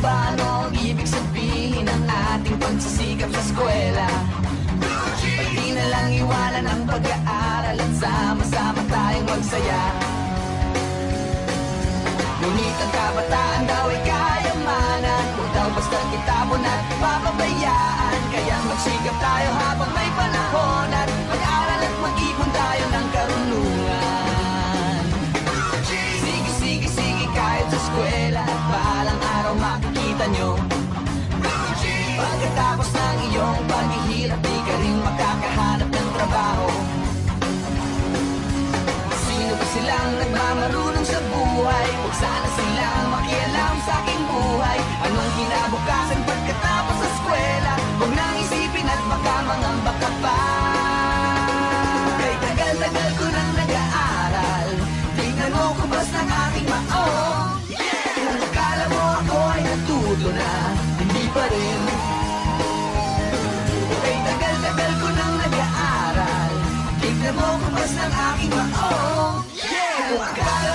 ba ano ang ibig sabihin ng ating pagsisikap sa eskwela? Pati na lang iwanan ang pag-aaral at sama-sama tayong magsaya. Ngunit ang kabataan daw ay kayamanan, huwag daw basta kitapon at papabayaan. Kaya magsikap tayo habang may panahon at mag-aral at mag-ipon tayo ng karunungan. Sige, kahit sa eskwela at balang araw makikita nyo. Pagkatapos ng iyong paghihirap, di ka rin makakahanap ng trabaho. Sino ba silang nagmamarunong sa buhay? Huwag sana silang makialam sa aking buhay. Anong kinabukasan pagkatapos sa eskwela? Huwag nang isipin at baka mangamba ka pa. Kay tagal-tagal ko nang nag-aaral, tingnan mo kubas ng aking maong. Kung akala mo ako ay natuto na, hindi pa rin. Kay tagal-tagal ko nang nag-aaral, tingnan mo kubas ng aking maong. Kung akala